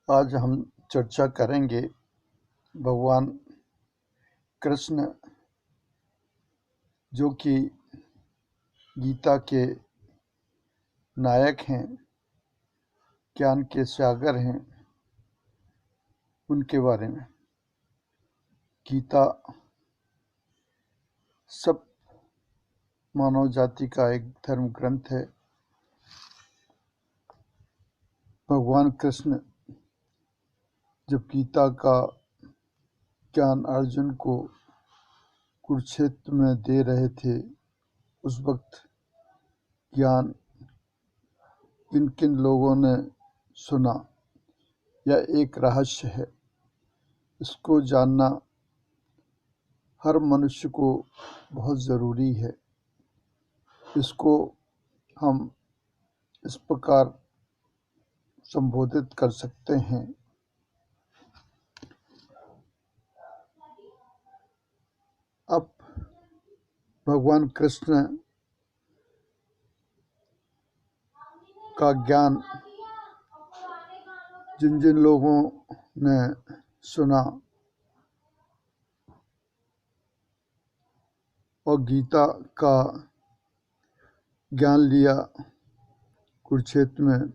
आज हम चर्चा करेंगे भगवान कृष्ण, जो कि गीता के नायक हैं, ज्ञान के सागर हैं, उनके बारे में। गीता सब मानव जाति का एक धर्म ग्रंथ है। भगवान कृष्ण जब गीता का ज्ञान अर्जुन को कुरुक्षेत्र में दे रहे थे, उस वक्त ज्ञान किन किन लोगों ने सुना, यह एक रहस्य है। इसको जानना हर मनुष्य को बहुत ज़रूरी है। इसको हम इस प्रकार संबोधित कर सकते हैं। अब भगवान कृष्ण का ज्ञान जिन जिन लोगों ने सुना और गीता का ज्ञान लिया कुरुक्षेत्र में,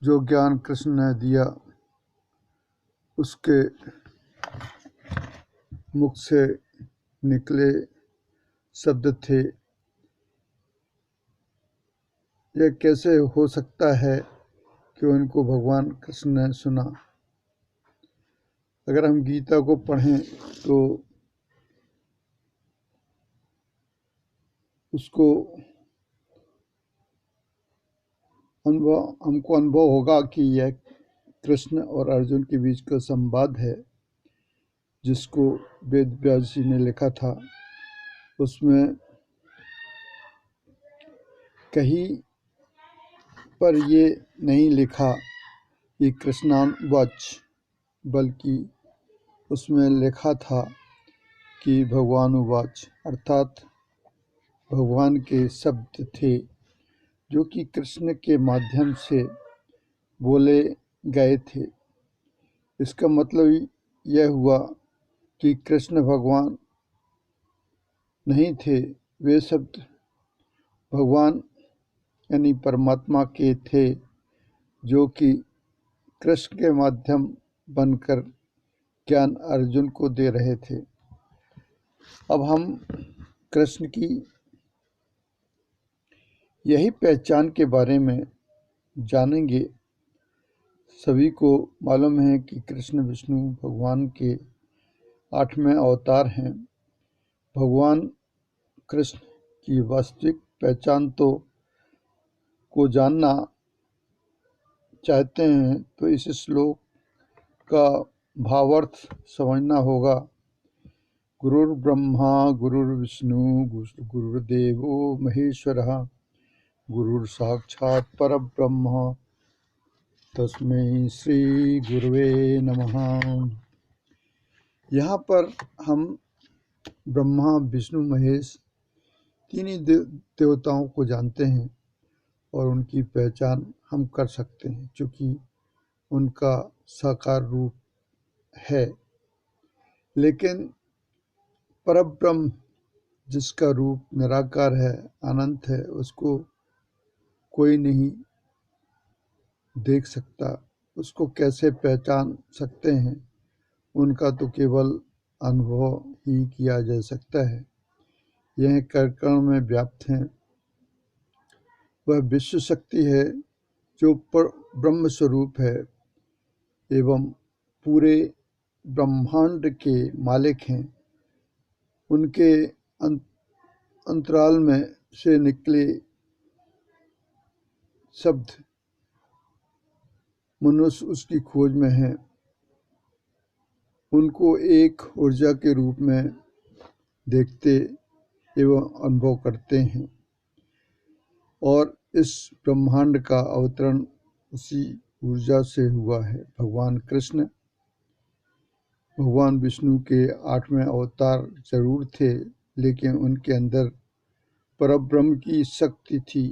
जो ज्ञान कृष्ण ने दिया उसके मुख से निकले शब्द थे। यह कैसे हो सकता है कि उनको भगवान कृष्ण ने सुना? अगर हम गीता को पढ़ें तो उसको हमको अनुभव होगा कि यह कृष्ण और अर्जुन के बीच का संवाद है, जिसको वेद व्यास जी ने लिखा था। उसमें कहीं पर ये नहीं लिखा कि कृष्णावाच, बल्कि उसमें लिखा था कि भगवानुवाच, अर्थात भगवान के शब्द थे जो कि कृष्ण के माध्यम से बोले गए थे। इसका मतलब यह हुआ कि कृष्ण भगवान नहीं थे, वे शब्द भगवान यानी परमात्मा के थे, जो कि कृष्ण के माध्यम बनकर ज्ञान अर्जुन को दे रहे थे। अब हम कृष्ण की यही पहचान के बारे में जानेंगे। सभी को मालूम है कि कृष्ण विष्णु भगवान के 8वें अवतार हैं। भगवान कृष्ण की वास्तविक पहचान को जानना चाहते हैं तो इस श्लोक का भावार्थ समझना होगा। गुरुर्ब्रह्मा गुरुर्विष्णु गुरुर्देवो महेश्वरः, गुरुर् साक्षात् परब्रह्म तस्मै श्री गुरुवे नमः। यहाँ पर हम ब्रह्मा विष्णु महेश तीन ही देवताओं को जानते हैं और उनकी पहचान हम कर सकते हैं, क्योंकि उनका साकार रूप है। लेकिन परब्रह्म, जिसका रूप निराकार है, अनंत है, उसको कोई नहीं देख सकता। उसको कैसे पहचान सकते हैं? उनका तो केवल अनुभव ही किया जा सकता है। यह कण में व्याप्त हैं। वह विश्व शक्ति है जो ब्रह्म स्वरूप है एवं पूरे ब्रह्मांड के मालिक हैं। उनके अंतराल में से निकले शब्द मनुष्य उसकी खोज में है। उनको एक ऊर्जा के रूप में देखते एवं अनुभव करते हैं और इस ब्रह्मांड का अवतरण उसी ऊर्जा से हुआ है। भगवान कृष्ण भगवान विष्णु के 8वें अवतार जरूर थे, लेकिन उनके अंदर परब्रह्म की शक्ति थी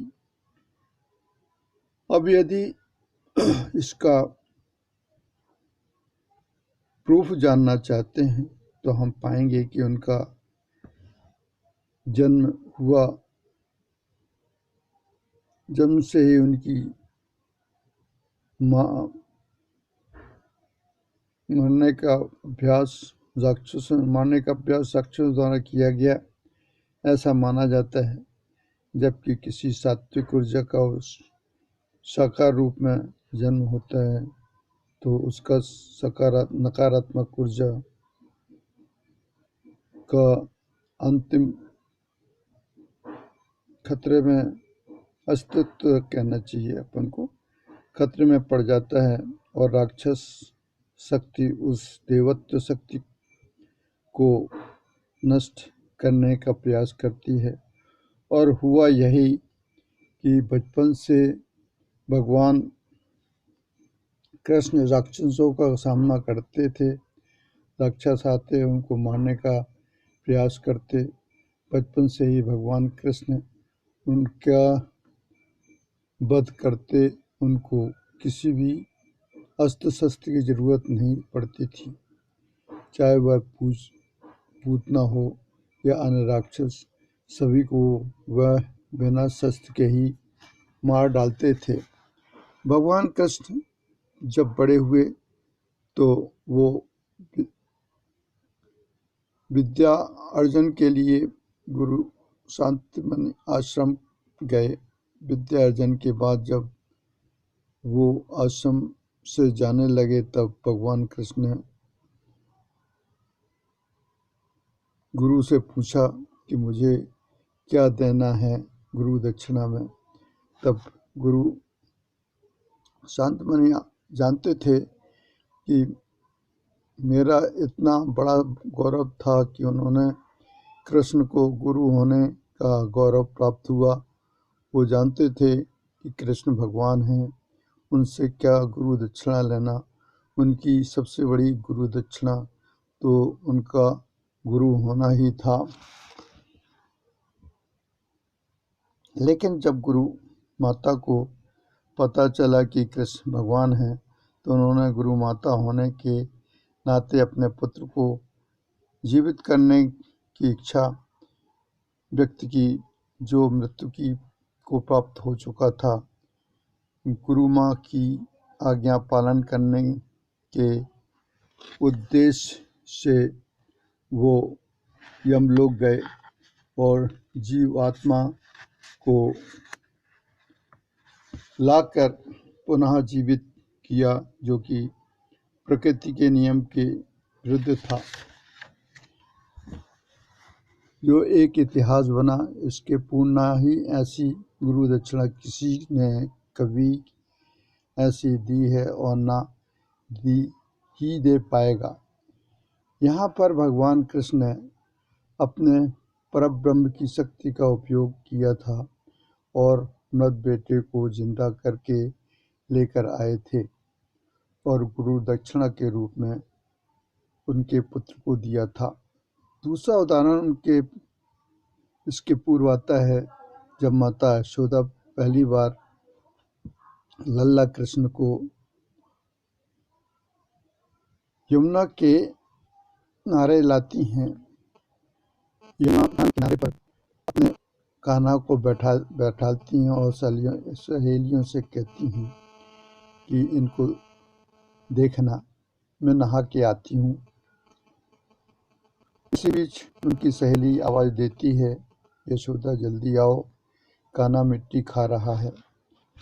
अब यदि इसका प्रूफ जानना चाहते हैं तो हम पाएंगे कि उनका जन्म हुआ, जन्म से ही उनकी माँ मारने का अभ्यास राक्षसों द्वारा किया गया, ऐसा माना जाता है। जबकि किसी सात्विक ऊर्जा का उस साकार रूप में जन्म होता है तो उसका नकारात्मक ऊर्जा का अंतिम खतरे में अस्तित्व कहना चाहिए अपन को, खतरे में पड़ जाता है और राक्षस शक्ति उस देवत्व शक्ति को नष्ट करने का प्रयास करती है। और हुआ यही कि बचपन से भगवान कृष्ण राक्षसों का सामना करते थे, राक्षस आते उनको मारने का प्रयास करते। बचपन से ही भगवान कृष्ण उनका वध करते, उनको किसी भी अस्त्र शस्त्र की जरूरत नहीं पड़ती थी, चाहे वह पूतना हो या अन्य राक्षस, सभी को वह बिना शस्त्र के ही मार डालते थे। भगवान कृष्ण जब बड़े हुए तो वो विद्या अर्जन के लिए गुरु शांतमणि आश्रम गए। विद्या अर्जन के बाद जब वो आश्रम से जाने लगे तब भगवान कृष्ण ने गुरु से पूछा कि मुझे क्या देना है गुरु दक्षिणा में। तब गुरु शांतमणि जानते थे कि मेरा इतना बड़ा गौरव था कि उन्होंने कृष्ण को गुरु होने का गौरव प्राप्त हुआ। वो जानते थे कि कृष्ण भगवान हैं, उनसे क्या गुरु दक्षिणा लेना। उनकी सबसे बड़ी गुरु दक्षिणा तो उनका गुरु होना ही था। लेकिन जब गुरु माता को पता चला कि कृष्ण भगवान हैं तो उन्होंने गुरु माता होने के नाते अपने पुत्र को जीवित करने की इच्छा व्यक्त की, जो मृत्यु को प्राप्त हो चुका था। गुरु माँ की आज्ञा पालन करने के उद्देश्य से वो यमलोक गए और जीवात्मा को लाकर पुनः जीवित किया, जो कि प्रकृति के नियम के विरुद्ध था। जो एक इतिहास बना, इसके पूर्ण ही ऐसी गुरु दक्षिणा किसी ने कभी ऐसी दी है और ना दी ही दे पाएगा। यहाँ पर भगवान कृष्ण ने अपने परब्रह्म की शक्ति का उपयोग किया था और मृत बेटे को जिंदा करके लेकर आए थे और गुरु दक्षिणा के रूप में उनके पुत्र को दिया था। दूसरा उदाहरण इसके पूर्व आता है जब माता यशोदा पहली बार लल्ला कृष्ण को यमुना के किनारे लाती हैं। यमुना किनारे पर अपने कान्हा को बैठाती हैं और सहेलियों से कहती हैं कि इनको देखना, मैं नहा के आती हूँ। इसी बीच उनकी सहेली आवाज़ देती है, यशोदा जल्दी आओ, कान्हा मिट्टी खा रहा है।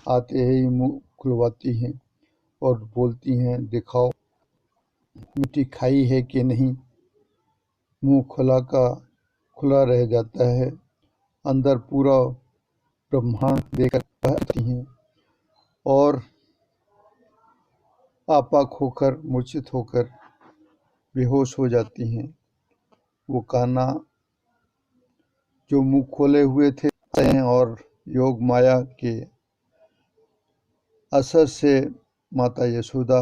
आते ही मुंह खुलवाती हैं और बोलती हैं, दिखाओ मिट्टी खाई है कि नहीं। मुंह खुला रह जाता है। अंदर पूरा ब्रह्मांड देखकर कहती हैं और आपाक होकर मूर्छित होकर बेहोश हो जाती हैं। वो कान्हा जो मुंह खोले हुए थे और योग माया के असर से माता यशोदा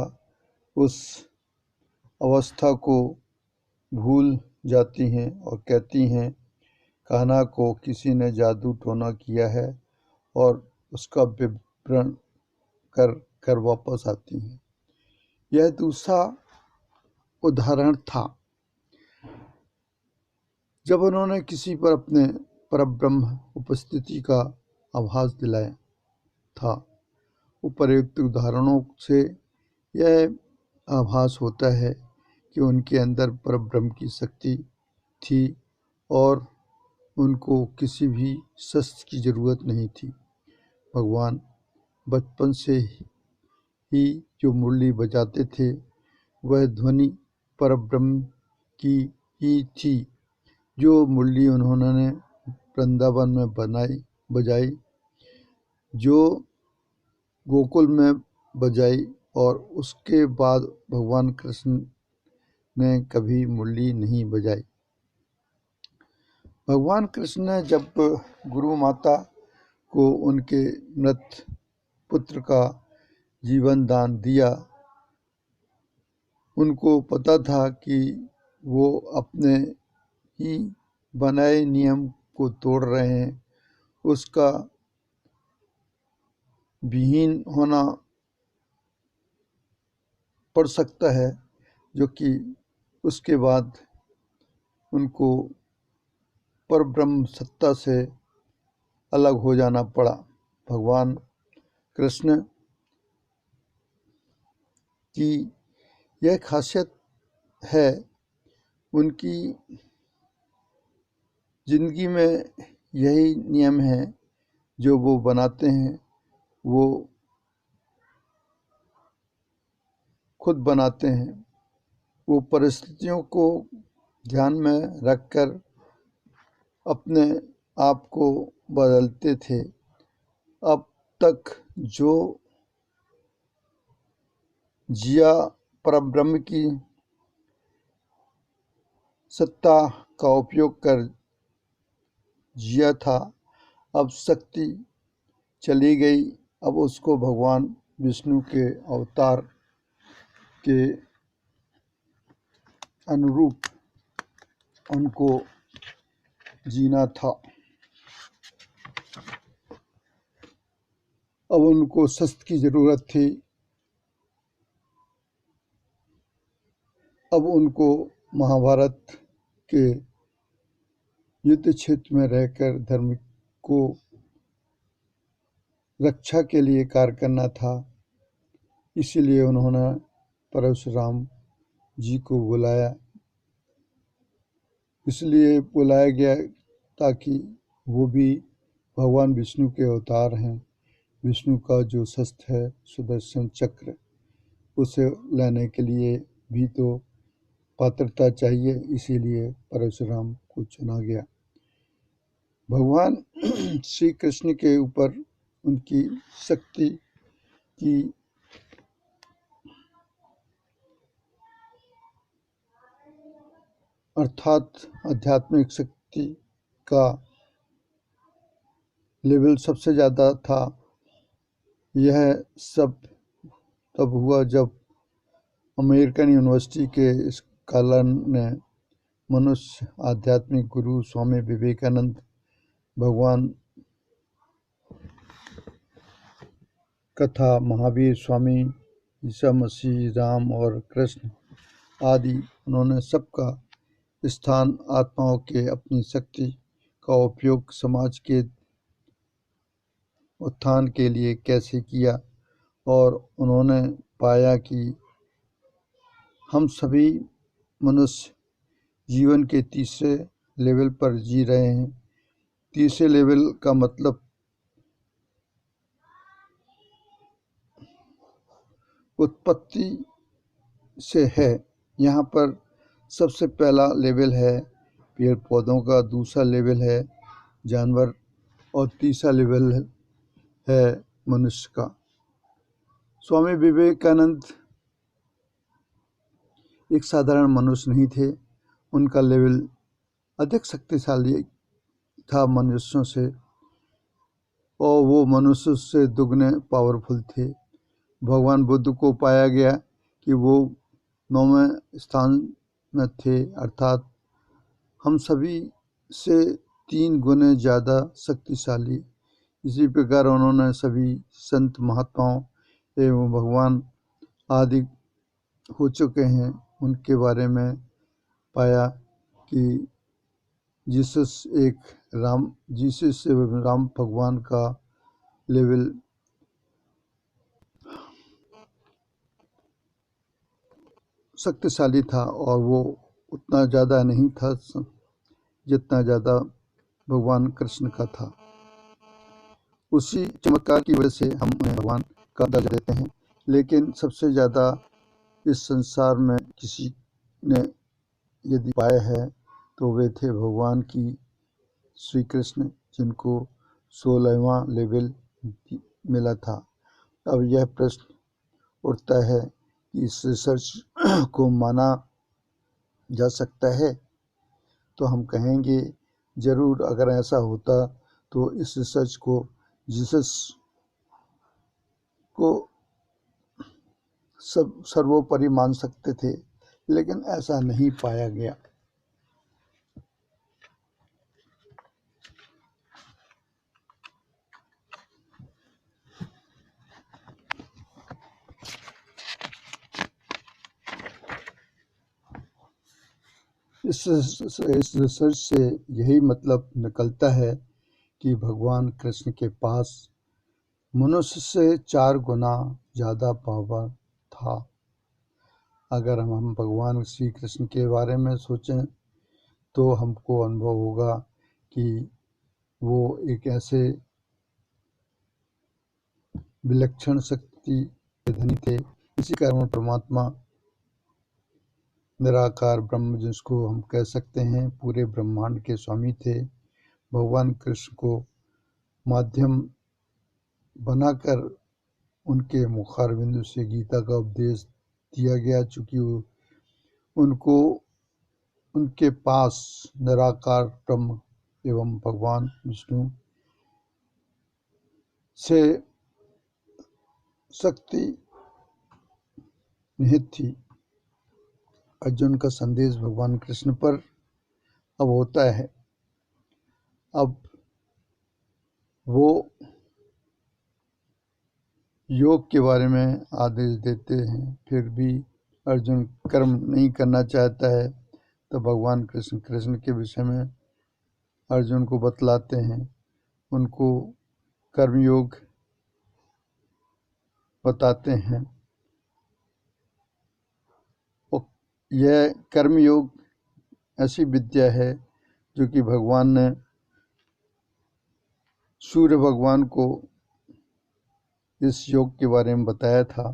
उस अवस्था को भूल जाती हैं और कहती हैं, कान्हा को किसी ने जादू टोना किया है और उसका विवरण कर घर वापस आती हैं। यह दूसरा उदाहरण था जब उन्होंने किसी पर अपने परब्रह्म उपस्थिति का आभास दिलाया था। उपर्युक्त उदाहरणों से यह आभास होता है कि उनके अंदर परब्रह्म की शक्ति थी और उनको किसी भी शस्त्र की जरूरत नहीं थी। भगवान बचपन से ही जो मुरली बजाते थे वह ध्वनि परब्रह्म की ही थी। जो मुरली उन्होंने वृंदावन में बजाई, जो गोकुल में बजाई, और उसके बाद भगवान कृष्ण ने कभी मुरली नहीं बजाई। भगवान कृष्ण ने जब गुरु माता को उनके मृत पुत्र का जीवन दान दिया, उनको पता था कि वो अपने ही बनाए नियम को तोड़ रहे हैं। उसका विहीन होना पड़ सकता है, जो कि उसके बाद उनको परब्रह्म सत्ता से अलग हो जाना पड़ा। भगवान कृष्ण की यह खासियत है, उनकी जिंदगी में यही नियम है जो वो बनाते हैं, वो खुद बनाते हैं। वो परिस्थितियों को ध्यान में रखकर अपने आप को बदलते थे। अब तक जो जिया परब्रह्म की सत्ता का उपयोग कर जिया था, अब शक्ति चली गई। अब उसको भगवान विष्णु के अवतार के अनुरूप उनको जीना था। अब उनको शस्त्र की जरूरत थी। अब उनको महाभारत के युद्ध क्षेत्र में रहकर धर्म को रक्षा के लिए कार्य करना था। इसीलिए उन्होंने परशुराम जी को बुलाया। इसलिए बुलाया गया ताकि वो भी भगवान विष्णु के अवतार हैं। विष्णु का जो शस्त्र है सुदर्शन चक्र, उसे लेने के लिए भी तो पात्रता चाहिए, इसीलिए परशुराम को चुना गया। भगवान श्री कृष्ण के ऊपर उनकी शक्ति की अर्थात आध्यात्मिक शक्ति का लेवल सबसे ज़्यादा था। यह सब तब हुआ जब अमेरिकन यूनिवर्सिटी के स्कॉलर ने मनुष्य आध्यात्मिक गुरु स्वामी विवेकानंद, भगवान कथा महावीर स्वामी, ईसा मसीह, राम और कृष्ण आदि, उन्होंने सबका स्थान आत्माओं के अपनी शक्ति का उपयोग समाज के उत्थान के लिए कैसे किया, और उन्होंने पाया कि हम सभी मनुष्य जीवन के तीसरे लेवल पर जी रहे हैं। तीसरे लेवल का मतलब उत्पत्ति से है। यहाँ पर सबसे पहला लेवल है पेड़ पौधों का, दूसरा लेवल है जानवर, और तीसरा लेवल है मनुष्य का। स्वामी विवेकानंद एक साधारण मनुष्य नहीं थे। उनका लेवल अधिक शक्तिशाली था मनुष्यों से, और वो मनुष्य से दुगने पावरफुल थे। भगवान बुद्ध को पाया गया कि वो 9वें स्थान में थे, अर्थात हम सभी से 3 गुने ज़्यादा शक्तिशाली। इसी प्रकार उन्होंने सभी संत महात्माओं एवं भगवान आदि हो चुके हैं, उनके बारे में पाया कि जीसस एवं राम भगवान का लेवल शक्तिशाली था और वो उतना ज़्यादा नहीं था जितना ज़्यादा भगवान कृष्ण का था। उसी चमत्कार की वजह से हम उन्हें भगवान का दर्जा देते हैं। लेकिन सबसे ज़्यादा इस संसार में किसी ने यदि पाया है तो वे थे भगवान की श्री कृष्ण, जिनको 16वां लेवल मिला था। अब यह प्रश्न उठता है कि इस रिसर्च को माना जा सकता है? तो हम कहेंगे ज़रूर, अगर ऐसा होता तो इस रिसर्च को जीसस को सब सर्वोपरि मान सकते थे, लेकिन ऐसा नहीं पाया गया। इस रिसर्च से यही मतलब निकलता है कि भगवान कृष्ण के पास मनुष्य से 4 गुना ज़्यादा पावर था। अगर हम भगवान श्री कृष्ण के बारे में सोचें तो हमको अनुभव होगा कि वो एक ऐसे विलक्षण शक्ति के धनी थे। इसी कारण परमात्मा निराकार ब्रह्म, जिसको हम कह सकते हैं, पूरे ब्रह्मांड के स्वामी थे। भगवान कृष्ण को माध्यम बनाकर उनके मुखारबिंदु से गीता का उपदेश दिया गया, चूँकि उनको उनके पास निराकार ब्रह्म एवं भगवान विष्णु से शक्ति निहित थी। अर्जुन का संदेश भगवान कृष्ण पर अब होता है। अब वो योग के बारे में आदेश देते हैं, फिर भी अर्जुन कर्म नहीं करना चाहता है, तो भगवान कृष्ण के विषय में अर्जुन को बतलाते हैं, उनको कर्मयोग बताते हैं। यह कर्मयोग ऐसी विद्या है जो कि भगवान ने सूर्य भगवान को इस योग के बारे में बताया था।